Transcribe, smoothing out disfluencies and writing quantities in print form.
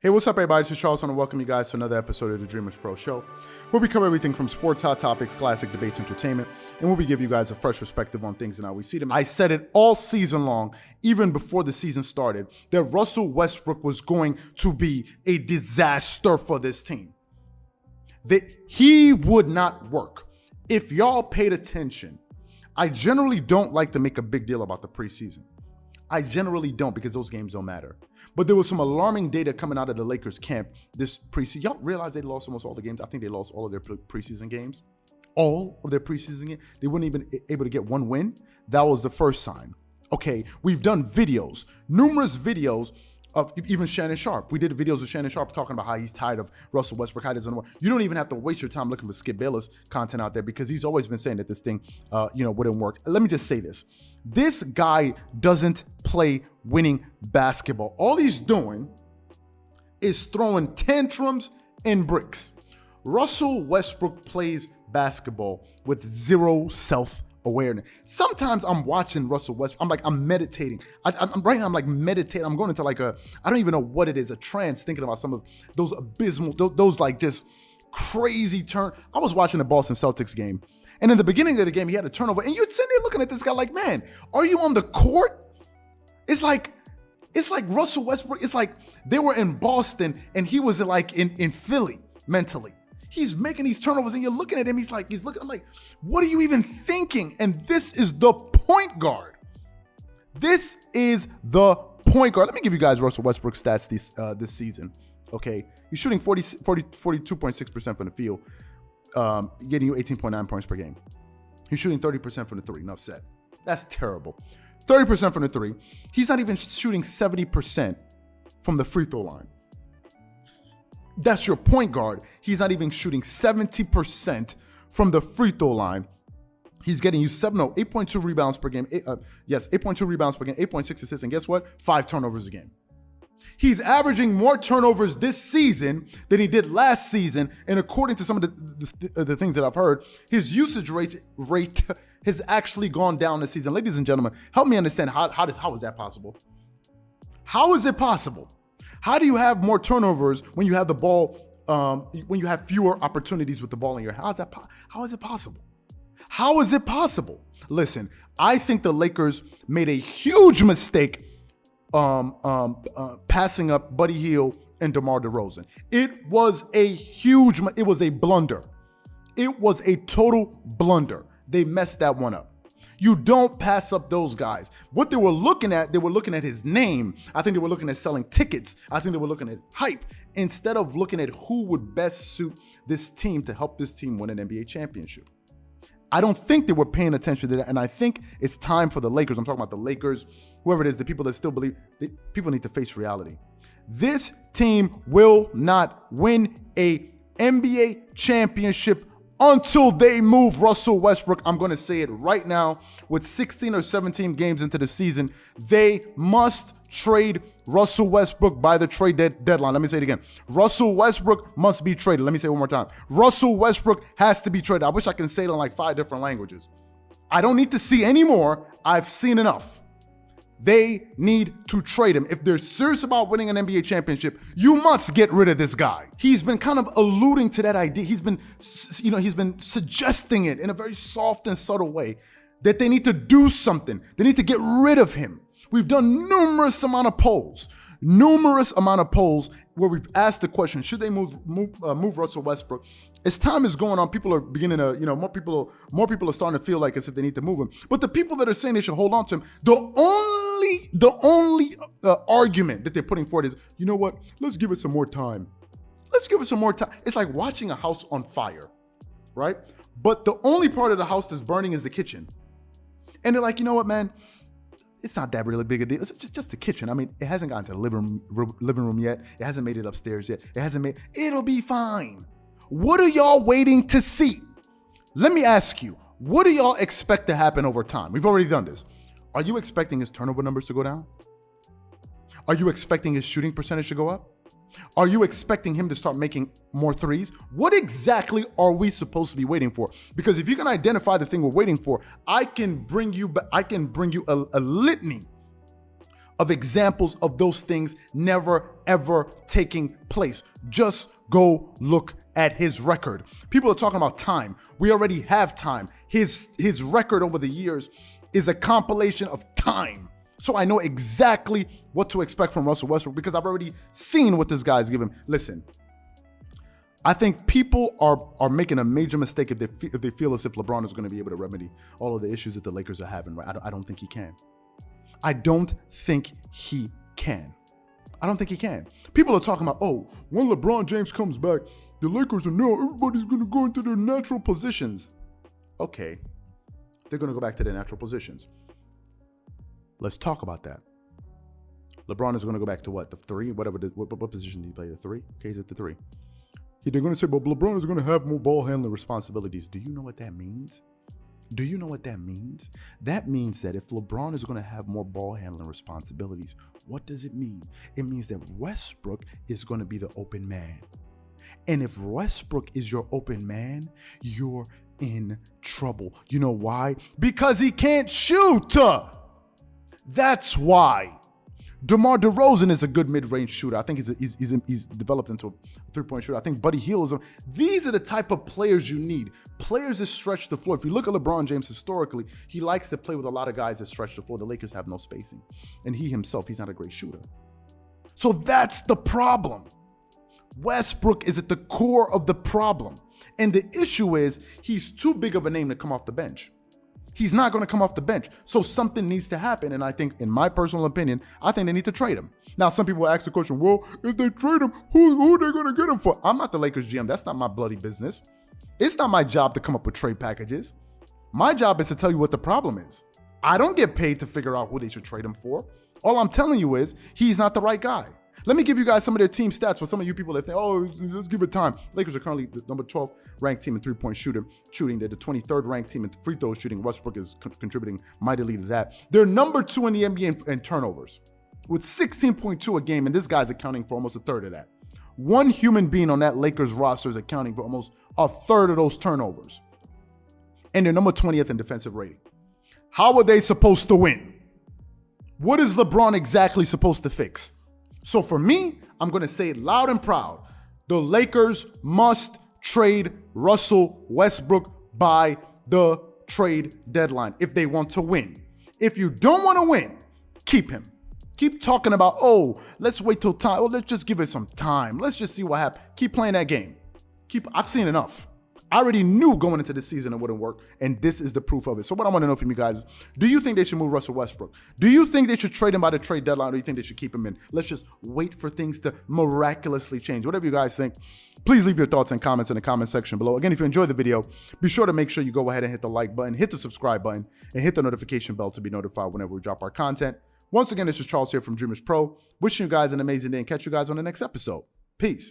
Hey, what's up, everybody? This is Charles, and I welcome you guys to another episode of the Dreamerspro Show, where we cover everything from sports, hot topics, classic debates, entertainment, and where we give you guys a fresh perspective on things and how we see them. I said it all season long, even before the season started, that Russell Westbrook was going to be a disaster for this team. That he would not work. If y'all paid attention, I generally don't like to make a big deal about the preseason. I generally don't, because those games don't matter. But there was some alarming data coming out of the Lakers camp this preseason. Y'all realize they lost almost all the games? I think they lost all of their preseason games. All of their preseason games. They weren't even able to get one win. That was the first sign. Okay, we've done videos, numerous videos of even Shannon Sharp. We did videos of Shannon Sharp talking about how he's tired of Russell Westbrook, how he doesn't work. You don't even have to waste your time looking for Skip Bayless content out there, because he's always been saying that this thing, wouldn't work. Let me just say this. This guy doesn't play winning basketball. All he's doing is throwing tantrums and bricks. Russell Westbrook plays basketball with zero self-awareness. Sometimes I'm watching Russell Westbrook. I'm meditating. I'm right now, I'm like meditating. I'm going into like I don't even know what it is, a trance, thinking about some of those abysmal, those like just crazy turn. I was watching the Boston Celtics game, and in the beginning of the game, he had a turnover, and you're sitting there looking at this guy like, man, are you on the court? It's like Russell Westbrook. It's like they were in Boston, and he was like in Philly mentally. He's making these turnovers, and you're looking at him. He's looking. I'm like, what are you even thinking? And this is the point guard. This is the point guard. Let me give you guys Russell Westbrook's stats this season. Okay, he's shooting 42.6% from the field, getting you 18.9 points per game. He's shooting 30% from the three. Enough said. That's terrible. 30% from the three. He's not even shooting 70% from the free throw line. That's your point guard. He's not even shooting 70% from the free throw line. He's getting you 8.2 rebounds per game. 8.2 rebounds per game, 8.6 assists, and guess what? 5 turnovers a game. He's averaging more turnovers this season than he did last season, and according to some of the things that I've heard, his usage rate has actually gone down this season. Ladies and gentlemen, help me understand how is that possible? How is it possible? How do you have more turnovers when you have the ball, when you have fewer opportunities with the ball in your hand? How is it possible? How is it possible? Listen, I think the Lakers made a huge mistake passing up Buddy Hield and DeMar DeRozan. It was a blunder. It was a total blunder. They messed that one up. You don't pass up those guys. What they were looking at his name. I think they were looking at selling tickets. I think they were looking at hype, instead of looking at who would best suit this team to help this team win an NBA championship. I don't think they were paying attention to that, and I think it's time for the Lakers. I'm talking about the Lakers, whoever it is, the people that still believe, people need to face reality. This team will not win a NBA championship until they move Russell Westbrook. I'm going to say it right now. With 16 or 17 games into the season, they must trade Russell Westbrook by the trade deadline. Let me say it again. Russell Westbrook must be traded. Let me say it one more time. Russell Westbrook has to be traded. I wish I can say it in like 5 different languages. I don't need to see any more. I've seen enough. They need to trade him. If they're serious about winning an NBA championship, you must get rid of this guy. He's been kind of alluding to that idea. He's been suggesting it in a very soft and subtle way that they need to do something. They need to get rid of him. We've done numerous amount of polls where we've asked the question, should they move Russell Westbrook? As time is going on, people are beginning to, more people are starting to feel like as if they need to move him. But the people that are saying they should hold on to him, the only argument that they're putting forward is, you know what? Let's give it some more time. It's like watching a house on fire, right? But the only part of the house that's burning is the kitchen. And they're like, you know what, man? It's not that really big a deal. It's just the kitchen. I mean, it hasn't gotten to the living room yet. It hasn't made it upstairs yet. It'll be fine. What are y'all waiting to see? Let me ask you, what do y'all expect to happen over time? We've already done this. Are you expecting his turnover numbers to go down? Are you expecting his shooting percentage to go up? Are you expecting him to start making more threes? What exactly are we supposed to be waiting for? Because if you can identify the thing we're waiting for, I can bring you a litany of examples of those things never, ever taking place. Just go look at his record. People are talking about time. We already have time. His record over the years is a compilation of time. So I know exactly what to expect from Russell Westbrook because I've already seen what this guy's given. Listen, I think people are making a major mistake if they feel as if LeBron is going to be able to remedy all of the issues that the Lakers are having. Right? I don't think he can. I don't think he can. I don't think he can. People are talking about, oh, when LeBron James comes back, the Lakers are now, everybody's going to go into their natural positions. Okay, they're going to go back to their natural positions. Let's talk about that. LeBron is going to go back to what? The three? Whatever. What position did he play? The three? Okay, he's at the three. They're going to say, but LeBron is going to have more ball handling responsibilities. Do you know what that means? Do you know what that means? That means that if LeBron is going to have more ball handling responsibilities, what does it mean? It means that Westbrook is going to be the open man. And if Westbrook is your open man, you're in trouble. You know why? Because he can't shoot. That's why. DeMar DeRozan is a good mid-range shooter. I think he's developed into a three-point shooter. I think Buddy Hield is. These are the type of players you need. Players that stretch the floor. If you look at LeBron James historically, he likes to play with a lot of guys that stretch the floor. The Lakers have no spacing. And he himself, he's not a great shooter. So that's the problem. Westbrook is at the core of the problem. And the issue is he's too big of a name to come off the bench. He's not going to come off the bench. So something needs to happen. And I think, in my personal opinion, I think they need to trade him. Now, some people ask the question, well, if they trade him, who are they going to get him for? I'm not the Lakers GM. That's not my bloody business. It's not my job to come up with trade packages. My job is to tell you what the problem is. I don't get paid to figure out who they should trade him for. All I'm telling you is he's not the right guy. Let me give you guys some of their team stats for some of you people that think, oh, let's give it time. Lakers are currently the number 12 ranked team in three-point shooting. They're the 23rd ranked team in free throw shooting. Westbrook is contributing mightily to that. They're number 2 in the NBA in turnovers with 16.2 a game, and this guy's accounting for almost a third of that. One human being on that Lakers roster is accounting for almost a third of those turnovers. And they're number 20th in defensive rating. How are they supposed to win? What is LeBron exactly supposed to fix? So for me, I'm going to say it loud and proud. The Lakers must trade Russell Westbrook by the trade deadline if they want to win. If you don't want to win, keep him. Keep talking about, oh, let's wait till time. Oh, let's just give it some time. Let's just see what happens. Keep playing that game. I've seen enough. I already knew going into this season it wouldn't work, and this is the proof of it. So what I want to know from you guys, do you think they should move Russell Westbrook? Do you think they should trade him by the trade deadline, or do you think they should keep him in? Let's just wait for things to miraculously change. Whatever you guys think, please leave your thoughts and comments in the comment section below. Again, if you enjoyed the video, be sure to make sure you go ahead and hit the like button, hit the subscribe button, and hit the notification bell to be notified whenever we drop our content. Once again, this is Charles here from Dreamerspro. Wishing you guys an amazing day and catch you guys on the next episode. Peace.